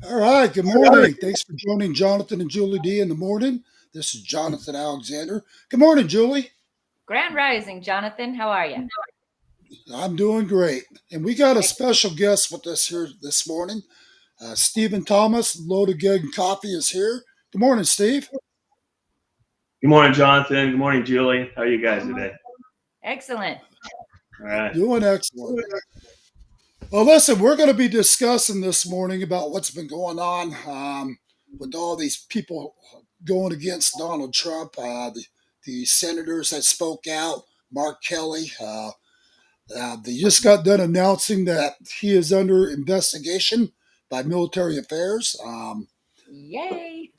All right. Good morning. Thanks for joining Jonathan and Julie D in the morning. This is Jonathan Alexander. Good morning, Julie. Grand Rising, Jonathan. How are you? I'm doing great. And we got a special guest with us here this morning. Stephen Thomas, Loaded Gig and Coffee is here. Good morning, Steve. Good morning, Jonathan. Good morning, Julie. How are you guys today? Excellent. All right. Doing excellent. Well, listen, we're going to be discussing this morning about what's been going on with all these people going against Donald Trump, the senators that spoke out, Mark Kelly. They just got done announcing that he is under investigation by military affairs. Yay.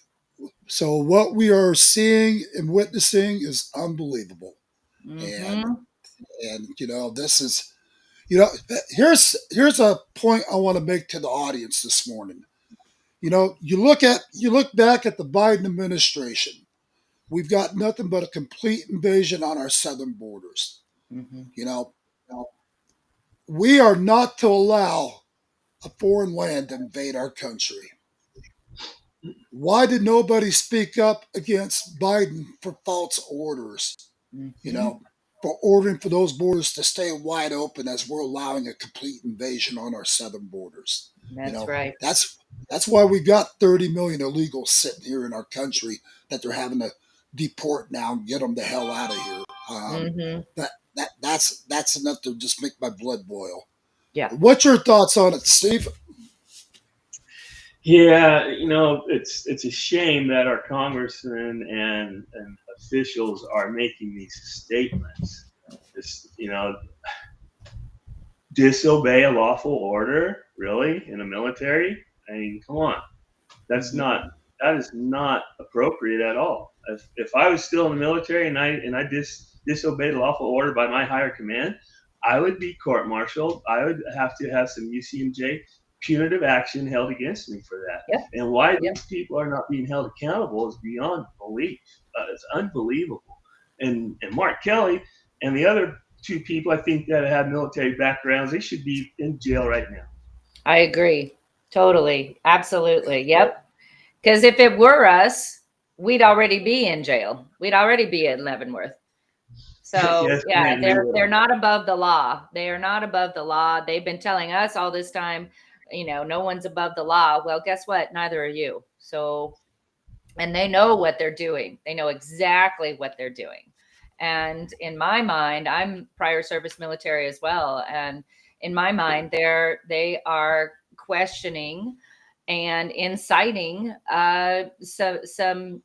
So what we are seeing and witnessing is unbelievable. And Mm-hmm. this is here's a point I want to make to the audience this morning. You look back at the Biden administration. We've got nothing but a complete invasion on our southern borders. Mm-hmm. You know, we are not to allow a foreign land to invade our country. Why did nobody speak up against Biden for false orders? Mm-hmm. For ordering for those borders to stay wide open as we're allowing a complete invasion on our southern borders. That's right. That's why we got 30 million illegals sitting here in our country that they're having to deport now and get them the hell out of here. Mm-hmm. That's enough to just make my blood boil. Yeah. What's your thoughts on it, Steve? Yeah, it's a shame that our congressmen and officials are making these statements. Disobey a lawful order, really, in the military? I mean, come on. That is not appropriate at all. If I was still in the military and I disobeyed a lawful order by my higher command, I would be court-martialed. I would have to have some UCMJ punitive action held against me for that. Yep. And why these people are not being held accountable is beyond belief. It's unbelievable. And Mark Kelly and the other two people I think that have military backgrounds, they should be in jail right now. I agree. Totally. Absolutely. Yep. Because if it were us, we'd already be in jail. We'd already be at Leavenworth. So Yes, yeah, ma'am, they're not above the law. They are not above the law. They've been telling us all this time, no one's above the law. Well, guess what? Neither are you. So, and they know what they're doing. They know exactly what they're doing. And in my mind, I'm prior service military as well. And in my mind, they are questioning and inciting some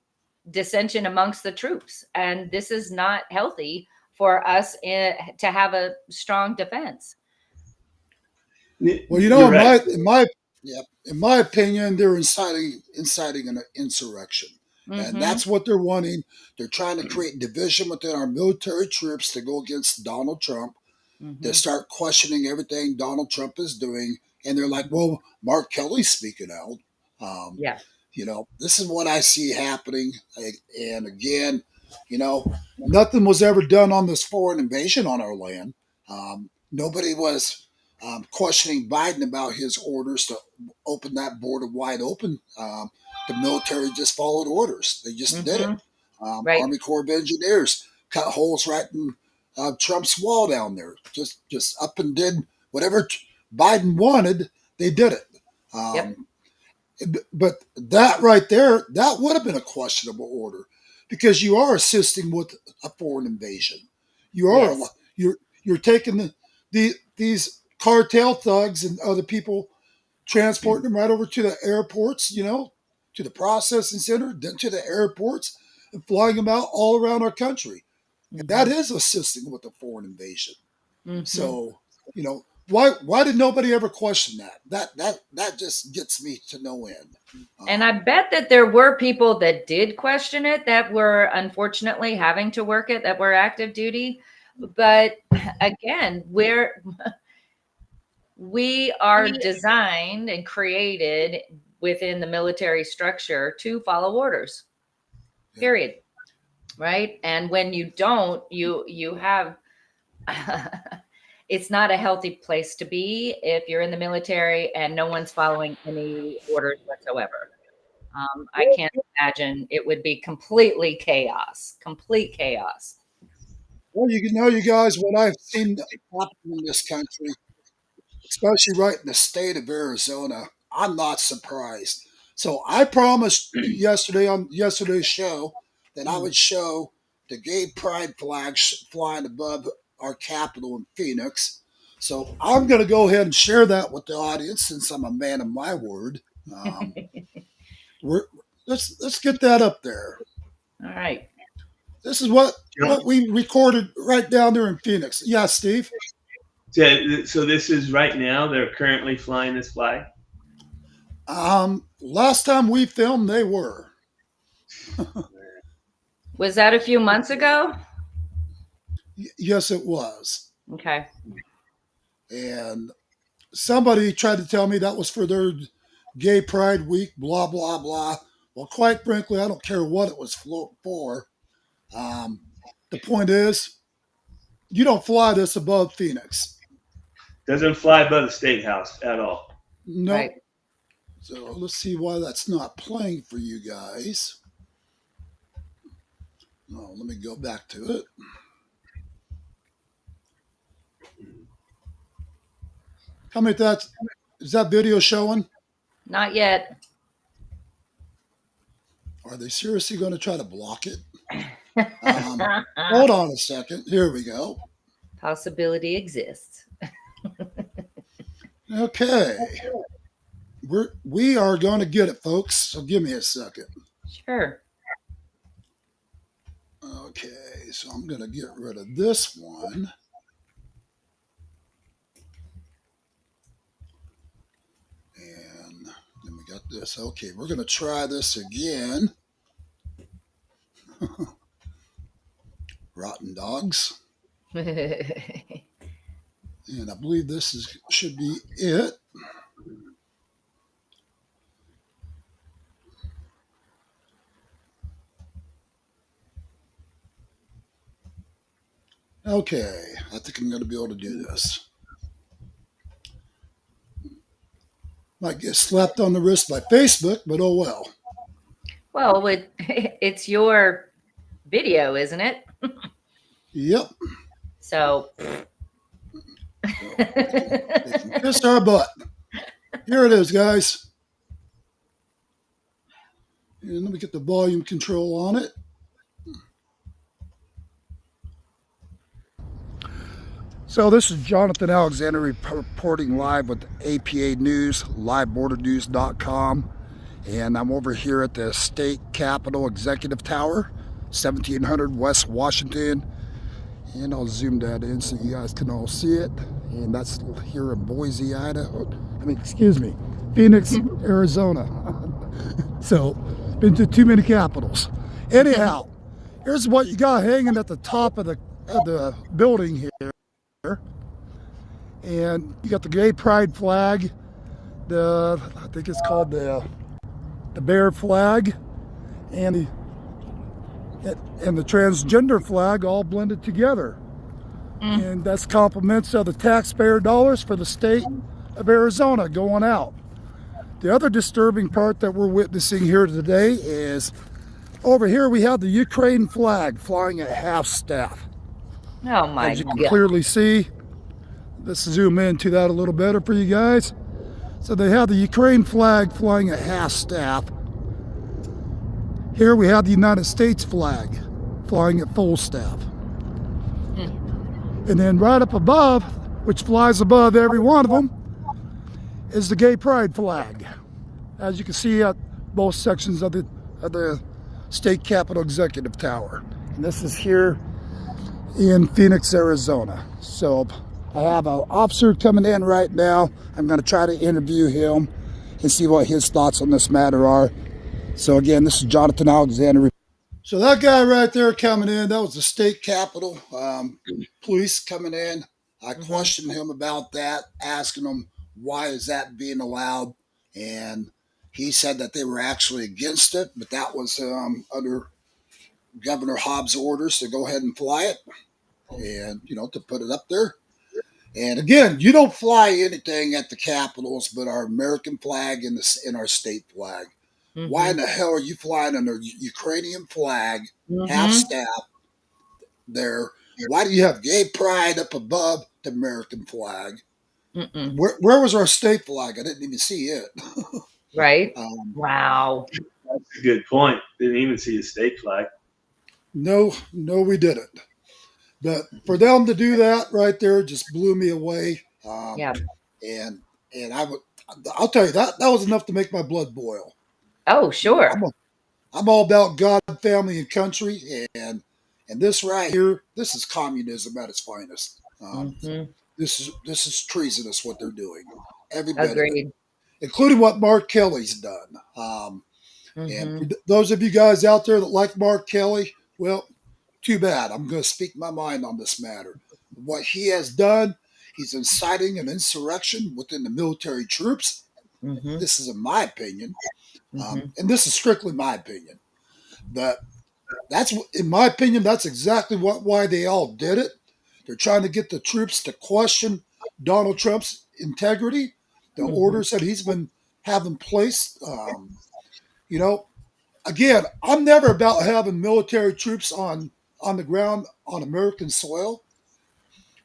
dissension amongst the troops. And this is not healthy for us to have a strong defense. Well, in my opinion, they're inciting an insurrection. Mm-hmm. And that's what they're wanting. They're trying to create division within our military troops to go against Donald Trump. Mm-hmm. They start questioning everything Donald Trump is doing. And they're like, well, Mark Kelly's speaking out. This is what I see happening. And again, nothing was ever done on this foreign invasion on our land. Nobody was questioning Biden about his orders to open that border wide open. The military just followed orders. They just did it. Right. Army Corps of Engineers cut holes right in Trump's wall down there. Just up and did whatever Biden wanted. They did it. But that right there, that would have been a questionable order because you are assisting with a foreign invasion. You are you're taking these cartel thugs and other people, transporting them right over to the airports, to the processing center, then to the airports, and flying them out all around our country. And that is assisting with the foreign invasion. Mm-hmm. So, why did nobody ever question that? That just gets me to no end. And I bet that there were people that did question it that were unfortunately having to work it, that were active duty. But again, we are designed and created within the military structure to follow orders, period. Right. And when you don't, you have it's not a healthy place to be if you're in the military and no one's following any orders whatsoever. I can't imagine. It would be complete chaos. Well, you know, you guys, what I've seen happen in this country, especially right in the state of Arizona, I'm not surprised. So I promised yesterday on yesterday's show that I would show the gay pride flag flying above our capital in Phoenix. So I'm going to go ahead and share that with the audience since I'm a man of my word. Um, we're, let's get that up there. All right. This is what we recorded right down there in Phoenix. Yeah, Steve. So this is right now. They're currently flying this flag. Last time we filmed, they were. Was that a few months ago? Yes, it was. Okay. And somebody tried to tell me that was for their gay pride week, blah, blah, blah. Well, quite frankly, I don't care what it was for. The point is, you don't fly this above Phoenix. Doesn't fly above the state house at all. No. Right. So let's see why that's not playing for you guys. Oh, let me go back to it. Tell me if is that video showing? Not yet. Are they seriously going to try to block it? Hold on a second. Here we go. Possibility exists. Okay. We are going to get it, folks. So give me a second. Sure. Okay, so I'm going to get rid of this one. And then we got this. Okay, we're going to try this again. Rotten dogs. And I believe this should be it. Okay, I think I'm going to be able to do this. Might get slapped on the wrist by Facebook, but oh well. Well, it's your video, isn't it? Yep. So they can kiss our butt. Here it is, guys. And let me get the volume control on it. So this is Jonathan Alexander reporting live with APA News, livebordernews.com. And I'm over here at the State Capitol Executive Tower, 1700 West Washington. And I'll zoom that in so you guys can all see it. And that's here in Boise, Idaho. Phoenix, Arizona. So, been to too many capitals. Anyhow, here's what you got hanging at the top of the building here. And you got the gay pride flag, I think it's called the bear flag, and the transgender flag all blended together. And that's compliments of the taxpayer dollars for the state of Arizona going out. The other disturbing part that we're witnessing here today is over here we have the Ukraine flag flying at half staff. oh my As you can God. clearly see, let's zoom into that a little better for you guys. So they have the Ukraine flag flying at half staff. Here we have the United States flag flying at full staff. And then right up above, which flies above every one of them, is the gay pride flag. As you can see at both sections of the State Capitol Executive Tower. And this is here in Phoenix, Arizona. So I have an officer coming in right now. I'm going to try to interview him and see what his thoughts on this matter are. So again, this is Jonathan Alexander. So that guy right there coming in, that was the state capitol police coming in. I questioned him about that, asking him why is that being allowed, and he said that they were actually against it, but that was under Governor Hobbs' orders to go ahead and fly it, and to put it up there. And again, you don't fly anything at the Capitals but our American flag and our state flag. Why in the hell are you flying under Ukrainian flag, half staff there? Why do you have gay pride up above the American flag? Where was our state flag? I didn't even see it. Right. Wow. That's a good point. Didn't even see the state flag. No, we didn't. But for them to do that right there just blew me away. Yeah. And I'll tell you that was enough to make my blood boil. Oh, sure. I'm all about God, family, and country, and this right here, this is communism at its finest. This is treasonous what they're doing. Every bit of it, Agreed. including what Mark Kelly's done. And for those of you guys out there that like Mark Kelly, well, too bad. I'm going to speak my mind on this matter. What he has done, he's inciting an insurrection within the military troops. This is in my opinion. And this is strictly my opinion. But that's, in my opinion, that's exactly why they all did it. They're trying to get the troops to question Donald Trump's integrity, the orders that he's been having placed. You know, again, I'm never about having military troops on the ground on American soil,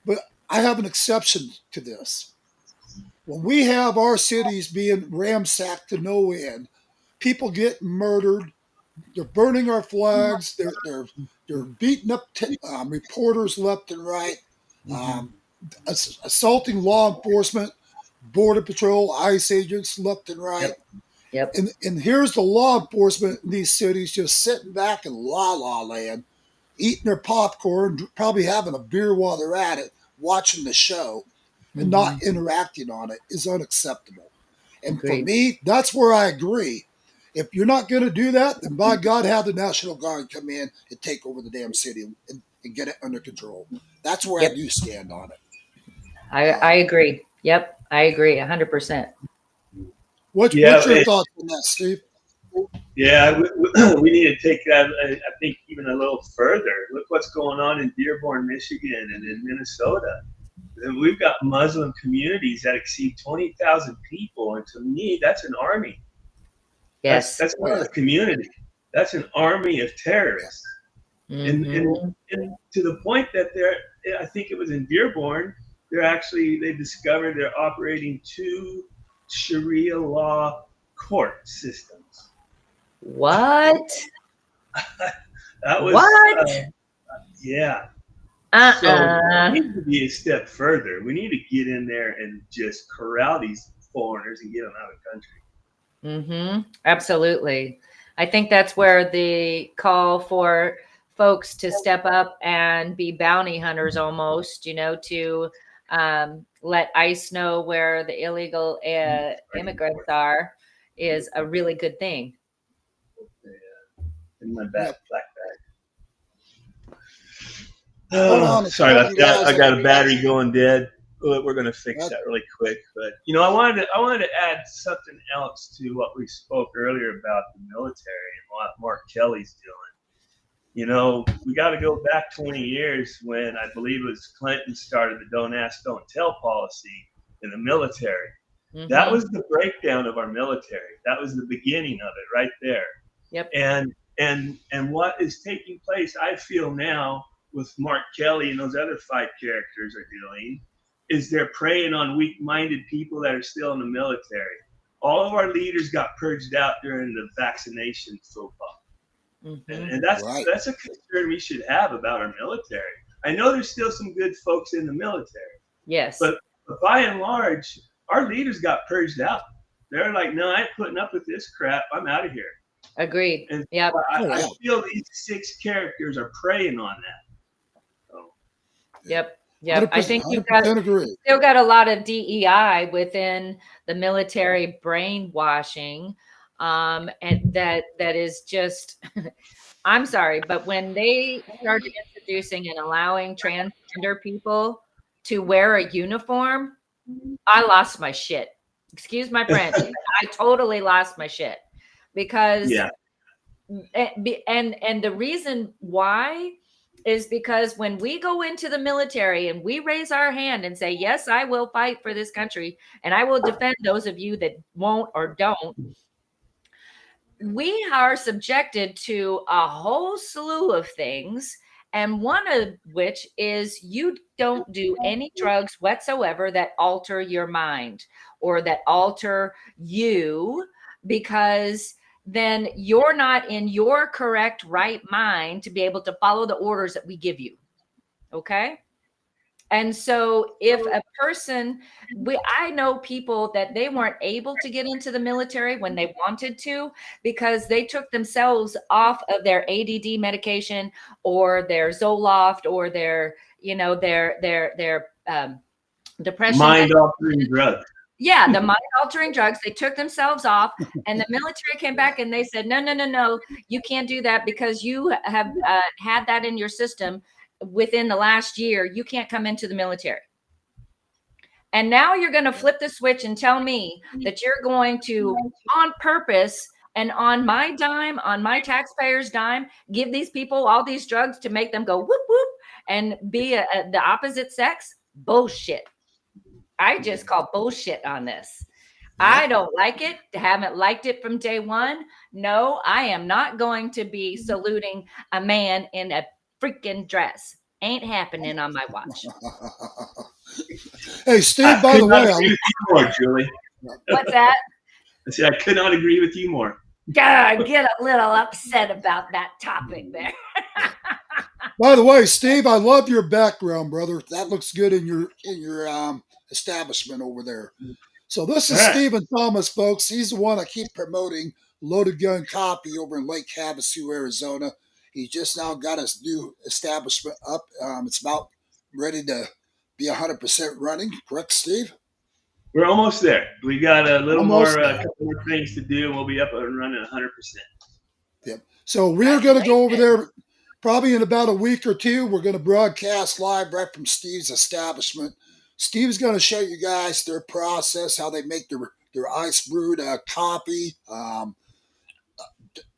but I have an exception to this. When we have our cities being ransacked to no end, people get murdered, they're burning our flags, they're beating up reporters left and right, assaulting law enforcement, border patrol, ICE agents left and right. Yep. And here's the law enforcement in these cities just sitting back in la land, eating their popcorn, probably having a beer while they're at it, watching the show, and not interacting on it is unacceptable. And for me, that's where I agree. If you're not going to do that, then by God, have the National Guard come in and take over the damn city and get it under control. That's where I do stand on it. I agree. Yep, I agree 100%. What's your thoughts on that, Steve? Yeah, we need to take that, I think, even a little further. Look what's going on in Dearborn, Michigan, and in Minnesota. We've got Muslim communities that exceed 20,000 people, and to me, that's an army. Yes, that's not a community. That's an army of terrorists. And to the point that I think it was in Dearborn, they discovered they're operating 2 Sharia law court systems. What? That was what? Yeah. So we need to be a step further. We need to get in there and just corral these foreigners and get them out of the country. Absolutely. I think that's where the call for folks to step up and be bounty hunters almost, to let ICE know where the illegal immigrants are is a really good thing. In my black bag. Oh, sorry about that. I got a battery going dead. We're going to fix that really quick. But I wanted to add something else to what we spoke earlier about the military and what Mark Kelly's doing. We got to go back 20 years when I believe it was Clinton started the "Don't Ask, Don't Tell" policy in the military. That was the breakdown of our military. That was the beginning of it, right there. Yep. And what is taking place, I feel now, with Mark Kelly and those other 5 characters are doing, is they're preying on weak-minded people that are still in the military. All of our leaders got purged out during the vaccination faux pas. And that's a concern we should have about our military. I know there's still some good folks in the military. Yes. But by and large, our leaders got purged out. They're like, no, I ain't putting up with this crap. I'm out of here. Agreed. And yeah. I feel these 6 characters are preying on that. So. Yep. Yeah, I think you've still got a lot of DEI within the military brainwashing, and that is just, I'm sorry, but when they started introducing and allowing transgender people to wear a uniform, I lost my shit. Excuse my French. I totally lost my shit because, and the reason why is because when we go into the military and we raise our hand and say, yes, I will fight for this country and I will defend those of you that won't or don't, we are subjected to a whole slew of things. And one of which is you don't do any drugs whatsoever that alter your mind or that alter you, because then you're not in your correct right mind to be able to follow the orders that we give you. Okay. And so if a person, I know people that they weren't able to get into the military when they wanted to because they took themselves off of their ADD medication or their Zoloft or their, their depression. Mind-altering drugs. Yeah, the mind-altering drugs. They took themselves off, and the military came back and they said, no, you can't do that because you have had that in your system within the last year. You can't come into the military. And now you're going to flip the switch and tell me that you're going to, on purpose and on my dime, on my taxpayers' dime, give these people all these drugs to make them go whoop, whoop, and be the opposite sex? Bullshit. I just call bullshit on this. Yeah. I don't like it. Haven't liked it from day one. No, I am not going to be saluting a man in a freaking dress. Ain't happening on my watch. Hey, Steve, by the way. More, Julie. What's that? I said I could not agree with you more. God, get a little upset about that topic there. By the way, Steve, I love your background, brother. That looks good in your establishment over there. So this is Stephen Thomas, folks. He's the one I keep promoting Loaded Gun Coffee over in Lake Havasu, Arizona. He just now got his new establishment up. It's about ready to be 100% running. Correct, Steve? We're almost there. We got a little more, couple more things to do, and we'll be up and running 100%. Yep. So we're going to go over there probably in about a week or two. We're going to broadcast live right from Steve's establishment. Steve's going to show you guys their process, how they make their ice brewed coffee,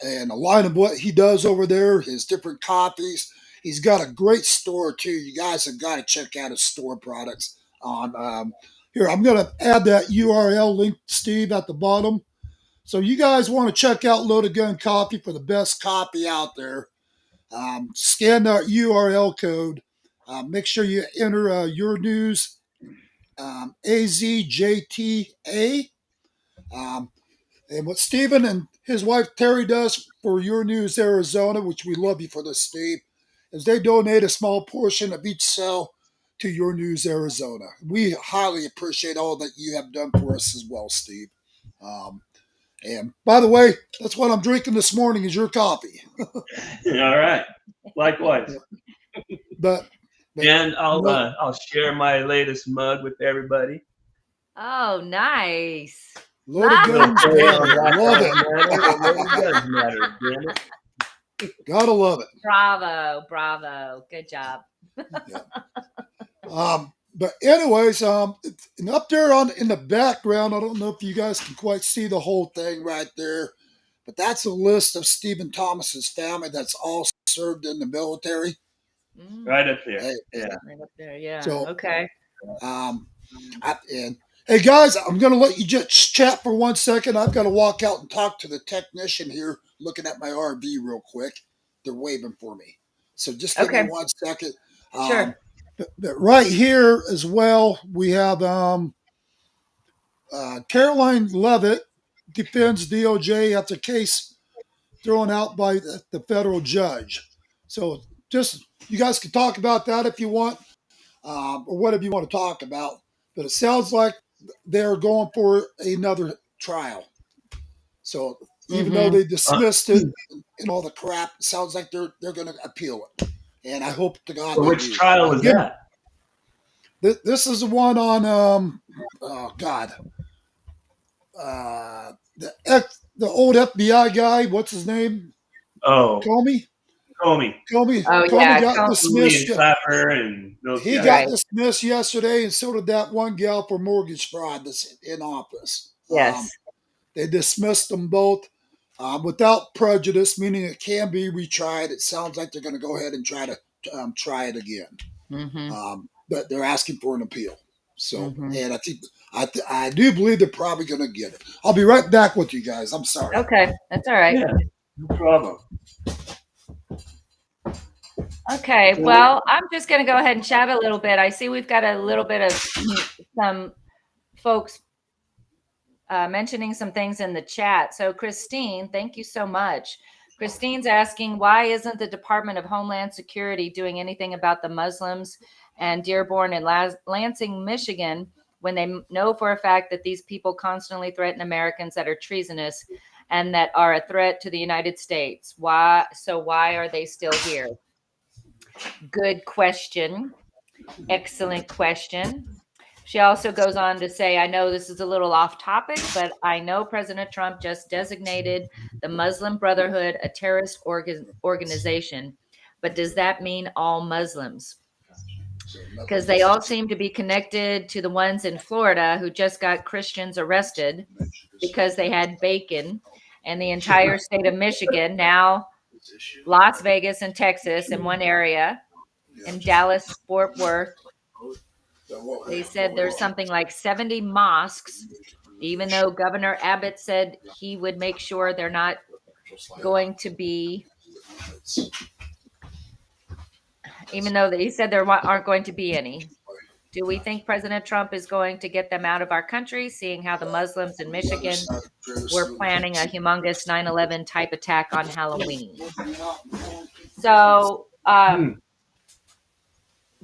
and a line of what he does over there, his different coffees. He's got a great store too. You guys have got to check out his store products on here. I'm going to add that URL link, Steve, at the bottom. So you guys want to check out Loaded Gun Coffee for the best coffee out there. Scan that URL code. Make sure you enter your news, AZJTA. And what Stephen and his wife Terry does for Your News Arizona, which we love you for this, Steve, is they donate a small portion of each sale to Your News Arizona. We highly appreciate all that you have done for us as well, Steve. And by the way, that's what I'm drinking this morning is your coffee. All right. Likewise. But and I'll share my latest mug with everybody. Oh, nice. Loaded Guns Matter. Love it. Gotta love it. Bravo. Good job. Yeah. But anyways, and up there in the background, I don't know if you guys can quite see the whole thing right there, but that's a list of Stephen Thomas's family that's all served in the military. Right up there. Right up there. Yeah. So, okay. Hey guys, I'm going to let you just chat for 1 second. I've got to walk out and talk to the technician here, looking at my RV real quick. They're waving for me, so just give me 1 second. Sure. But right here as well, we have Karoline Leavitt defends DOJ after case thrown out by the federal judge. So just you guys can talk about that if you want, or whatever you want to talk about. But it sounds like they're going for another trial. So even though they dismissed it and all the crap, it sounds like they're going to appeal it. And I hope to God. So which trial was that? This is the one on the old FBI guy. What's his name? Oh, Comey. Oh, Comey got dismissed. He got dismissed yesterday, and so did that one gal for mortgage fraud that's in office. Yes. They dismissed them both without prejudice, meaning it can be retried. It sounds like they're going to go ahead and try to try it again. Mm-hmm. But they're asking for an appeal. So, Mm-hmm. and I think I do believe they're probably going to get it. I'll be right back with you guys. I'm sorry. Okay, that's all right. Yeah, no problem. Okay, So, well, I'm just going to go ahead and chat a little bit. I see we've got a little bit of some folks mentioning some things in the chat. So, Christine, thank you so much. Christine's asking, why isn't the Department of Homeland Security doing anything about the Muslims and Dearborn and Lansing, Michigan, when they know for a fact that these people constantly threaten Americans that are treasonous and that are a threat to the United States? Why are they still here? Good question. Excellent question. She also goes on to say, I know this is a little off topic, but I know President Trump just designated the Muslim Brotherhood a terrorist organization. But does that mean all Muslims? Because they all seem to be connected to the ones in Florida who just got Christians arrested because they had bacon, and the entire state of Michigan, now Las Vegas and Texas in one area, in Dallas, Fort Worth. They said there's something like 70 mosques, even though Governor Abbott said he would make sure they're not going to be, even though he said there aren't going to be any. Do we think President Trump is going to get them out of our country, seeing how the Muslims in Michigan were planning a humongous 9/11 type attack on Halloween? So,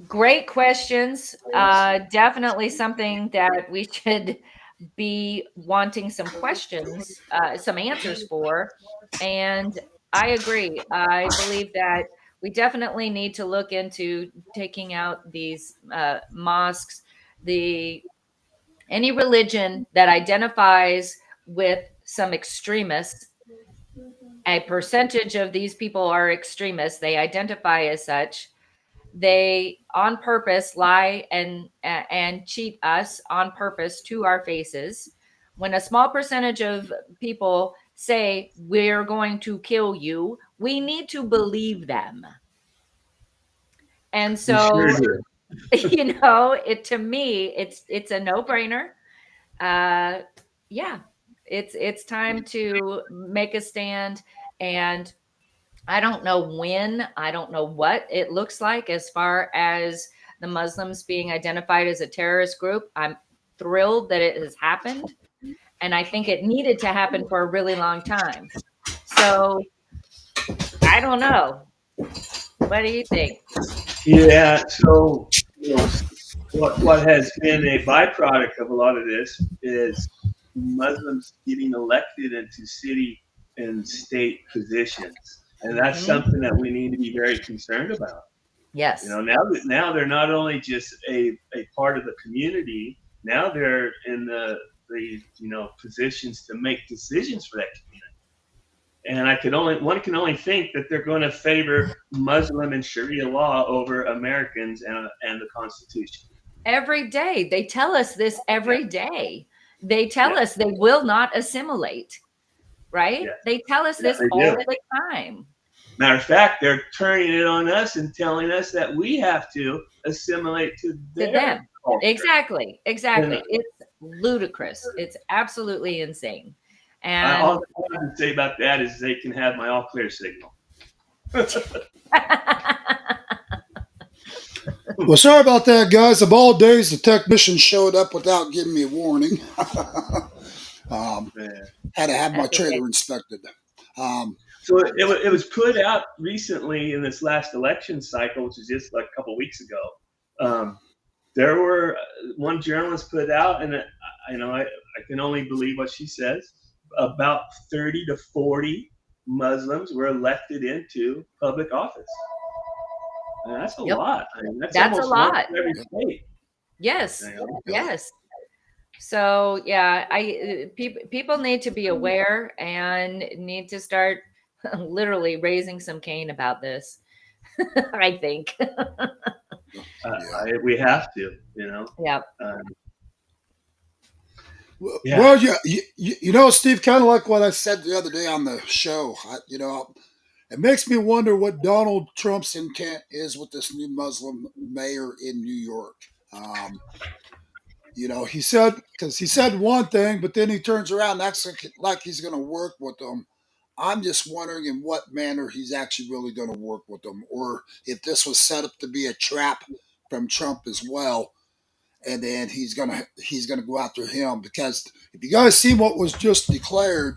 great questions. Definitely something that we should be wanting some questions, some answers for. And I agree. I believe that we definitely need to look into taking out these mosques, any religion that identifies with some extremists. A percentage of these people are extremists. They identify as such. They on purpose lie and cheat us on purpose to our faces. When a small percentage of people say we're going to kill you, we need to believe them. And so, to me, it's a no-brainer. Yeah, it's time to make a stand. And I don't know when, I don't know what it looks like as far as the Muslims being identified as a terrorist group. I'm thrilled that it has happened. And I think it needed to happen for a really long time. So I don't know. What do you think? yeah. So what has been a byproduct of a lot of this is Muslims getting elected into city and state positions, and that's something that we need to be very concerned about. Yes. Now they're not only just a part of the community. Now they're in the positions to make decisions for that community. And one can only think that they're going to favor Muslim and Sharia law over Americans and the Constitution. Every day. They tell us this every day. They tell us they will not assimilate, right? They tell us this all the time. Matter of fact, they're turning it on us and telling us that we have to assimilate to them. Culture. Exactly. It's ludicrous. It's absolutely insane. And all I can say about that is they can have my all clear signal. Well, sorry about that, guys. Of all days, the technician showed up without giving me a warning. Had to have my trailer inspected. So it was put out recently in this last election cycle, which is just like a couple of weeks ago. There were one journalist put out, and I can only believe what she says. About 30 to 40 Muslims were elected into public office. And that's a lot. I mean, that's a lot. Every state. Yes. Yes. So people need to be aware and need to start literally raising some cane about this. I think we have to, Yeah. Well, Steve, kind of like what I said the other day on the show. It makes me wonder what Donald Trump's intent is with this new Muslim mayor in New York. Um, he said, because he said one thing, but then he turns around and acts like he's going to work with them. I'm just wondering in what manner he's actually really going to work with them, or if this was set up to be a trap from Trump as well, and then he's gonna go after him. Because if you guys see what was just declared,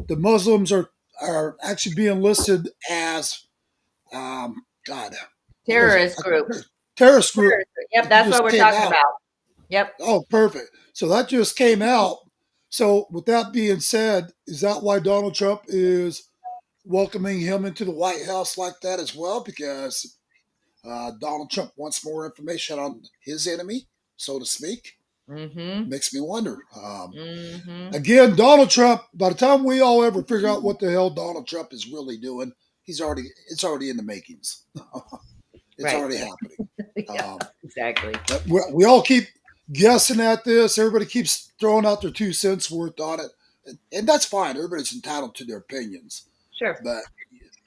the Muslims are actually being listed as God, what was it? Terrorist group. Terrorist group. Yep, that's what we're talking about. Yep. Oh, perfect. So that just came out. So with that being said, is that why Donald Trump is welcoming him into the White House like that as well? Because Donald Trump wants more information on his enemy, so to speak. Mm-hmm. Makes me wonder. Mm-hmm. Again, Donald Trump, by the time we all ever figure out what the hell Donald Trump is really doing, it's already in the makings. It's already happening. Yeah, exactly. We all keep guessing at this. Everybody keeps throwing out their 2 cents worth on it. And that's fine. Everybody's entitled to their opinions. Sure.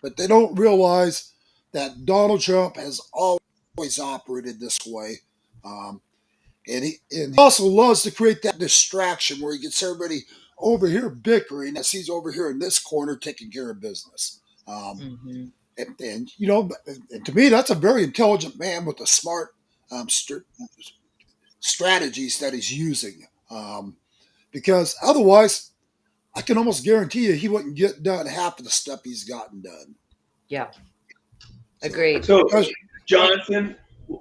But they don't realize that Donald Trump has always operated this way. And he also loves to create that distraction where he gets everybody over here bickering as he's over here in this corner taking care of business. And to me, that's a very intelligent man with a smart strategies that he's using. Because otherwise, I can almost guarantee you he wouldn't get done half of the stuff he's gotten done. Yeah. Agreed. So, Jonathan,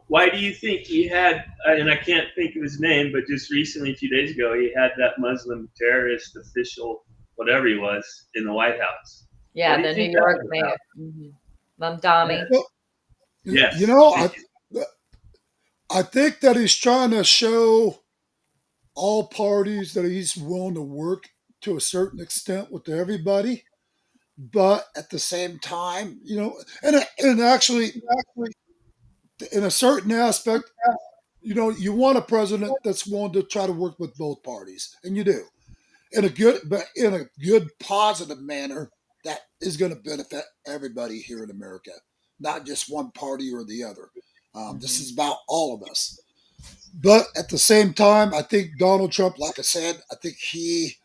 why do you think he had, and I can't think of his name, but just recently, a few days ago, he had that Muslim terrorist official, whatever he was, in the White House? Yeah, the New York mayor. Mamdani. Well, yes. I think that he's trying to show all parties that he's willing to work to a certain extent with everybody. But at the same time, and actually, in a certain aspect, you want a president that's willing to try to work with both parties, and you do, in a good, positive manner that is going to benefit everybody here in America, not just one party or the other. This is about all of us. But at the same time, I think Donald Trump, like I said, I think he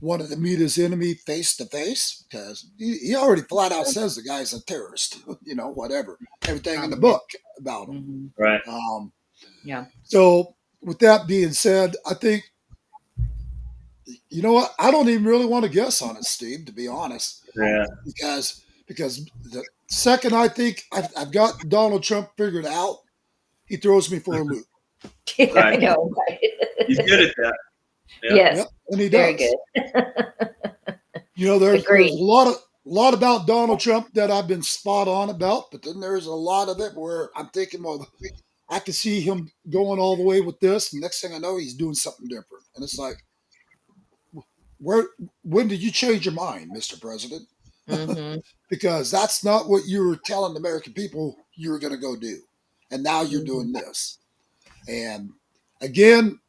wanted to meet his enemy face to face because he already flat out says the guy's a terrorist, whatever, everything in the book about him. Right. Yeah. So with that being said, I think, you know what? I don't even really want to guess on it, Steve, to be honest. Yeah. Because the second I think I've got Donald Trump figured out, he throws me for a loop. Right. I know. Right? He's good at that. Yep. Yes. Yep, and he Very does. Good. There's a lot about Donald Trump that I've been spot on about, but then there's a lot of it where I'm thinking, well, I can see him going all the way with this. And next thing I know, he's doing something different. And it's like, when did you change your mind, Mr. President? Because that's not what you were telling the American people you were going to go do. And now you're doing this. And again,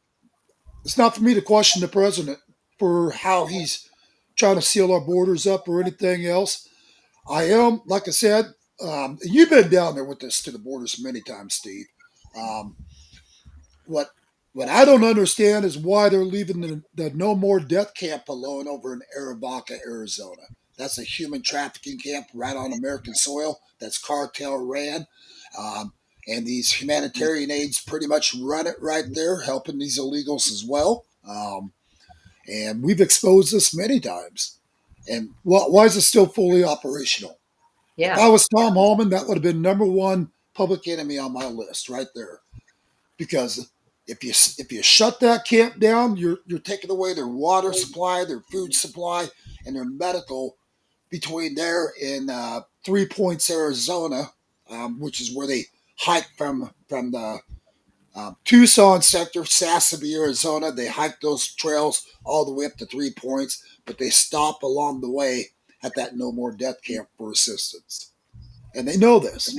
it's not for me to question the president for how he's trying to seal our borders up or anything else. I am, like I said, you've been down there with us to the borders many times, Steve. What I don't understand is why they're leaving the No More Death Camp alone over in Arivaca, Arizona. That's a human trafficking camp right on American soil. That's cartel ran. And these humanitarian aids pretty much run it right there, helping these illegals as well. And we've exposed this many times. And why is it still fully operational? Yeah. If I was Tom Hallman, that would have been number one public enemy on my list right there. Because if you shut that camp down, you're taking away their water supply, their food supply, and their medical between there and 3 Points, Arizona, which is where they hike from the Tucson sector, Sassabee, Arizona. They hike those trails all the way up to 3 Points, but they stop along the way at that No More Death Camp for assistance. And they know this.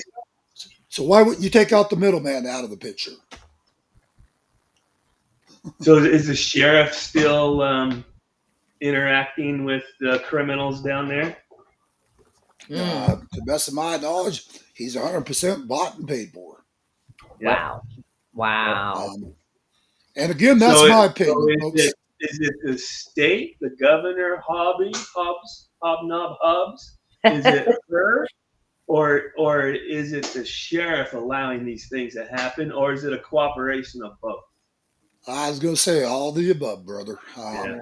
So why would you take out the middleman out of the picture? So is the sheriff still interacting with the criminals down there? Mm. To the best of my knowledge, he's 100% bought and paid for. Wow. Wow. And again, that's So, my so opinion, folks. is it the state, the governor, Hobnob Hobbs? Is it her, or is it the sheriff allowing these things to happen, or is it a cooperation of both? I was going to say all the above, brother. Yeah.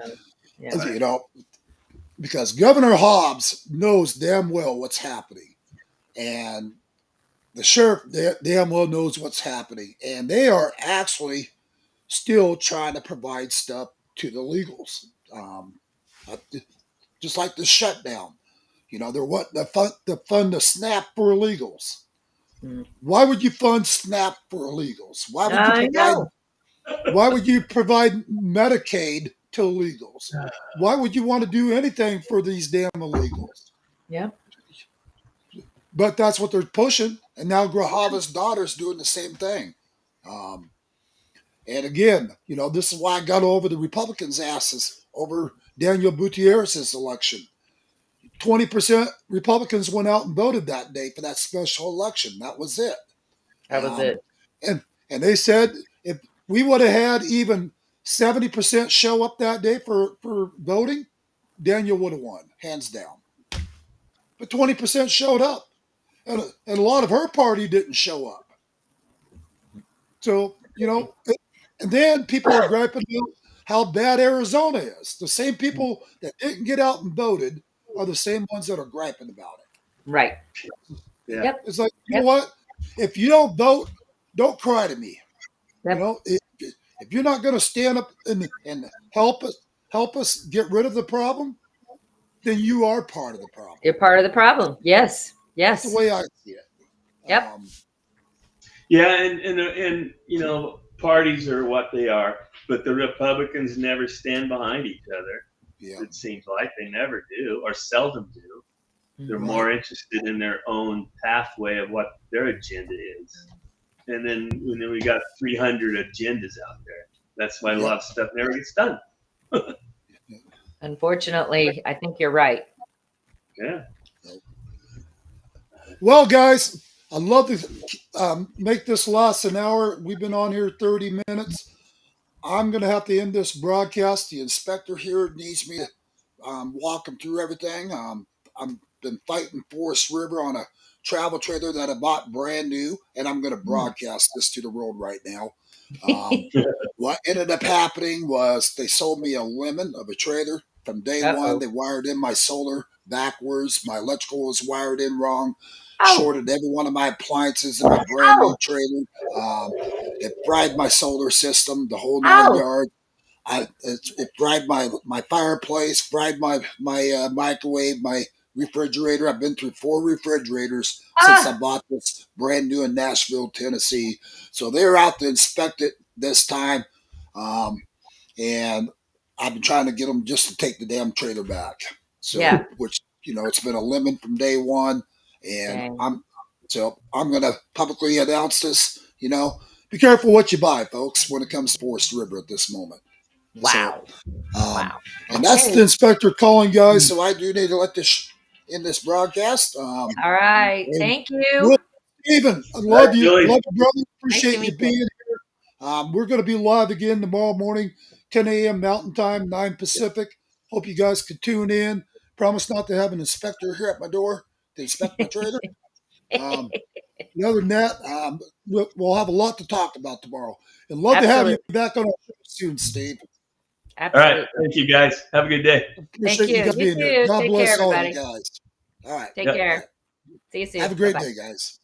You know, because Governor Hobbs knows damn well what's happening, and the sheriff damn well knows what's happening, and they are actually still trying to provide stuff to the illegals, uh, just like the shutdown. You know, they're wanting to fund the SNAP for illegals. Mm. Why would you fund SNAP for illegals? Why would you I provide? know. Why would you provide Medicaid to illegals? Why would you want to do anything for these damn illegals? Yeah. But that's what they're pushing, and now Grahava's daughter's doing the same thing. Um, and again, you know, this is why I got over the Republicans' asses over Daniel Gutierrez's election. 20% Republicans went out and voted that day for that special election. That was it. That was it. And they said if we would have had even 70% show up that day for voting, Daniel would have won, hands down. But 20% showed up. And a lot of her party didn't show up. So, you know, and then people are griping about how bad Arizona is. The same people that didn't get out and voted are the same ones that are griping about it. Right. Yeah. Yep. It's like, you know what? If you don't vote, don't cry to me. Yep. You know, if you're not going to stand up and help us get rid of the problem, then you are part of the problem. You're part of the problem. Yes. Yes. That's the way I see it. Yep. Yeah, and you know, parties are what they are, but the Republicans never stand behind each other. Yeah. It seems like they never do, or seldom do. They're more interested in their own pathway of what their agenda is. And then we got 300 agendas out there. That's why a lot of stuff never gets done. Unfortunately, I think you're right. Yeah. Well, guys, I'd love to make this last an hour. We've been on here 30 minutes. I'm going to have to end this broadcast. The inspector here needs me to walk him through everything. I've been fighting Forest River on a travel trailer that I bought brand new, and I'm going to broadcast this to the world right now. What ended up happening was they sold me a lemon of a trailer from day one. They wired in my solar backwards. My electrical was wired in wrong. Shorted every one of my appliances in my brand new trailer. It fried my solar system, the whole 9 yards. It fried my fireplace, fried my microwave, my refrigerator. I've been through 4 refrigerators since I bought this brand new in Nashville, Tennessee. So they're out to inspect it this time, and I've been trying to get them just to take the damn trailer back. So, which, you know, it's been a lemon from day one, and I'm going to publicly announce this. You know, be careful what you buy, folks, when it comes to Forest River at this moment. Wow. Wow. And that's the inspector calling, guys. So I do need to let this in this broadcast. All right. Thank you. Stephen, I love you. Love you, brother. Appreciate nice you being here. We're going to be live again tomorrow morning, 10 a.m. Mountain Time, 9 Pacific. Hope you guys can tune in. Promise not to have an inspector here at my door to inspect my trailer. Other than that, we'll have a lot to talk about tomorrow. And love to have you back on our show soon, Steve. Absolutely. All right. Thank you, guys. Have a good day. Appreciate you guys being here. God Take bless care, all everybody. you guys. All right. Take care. See you soon. Have a great day, guys.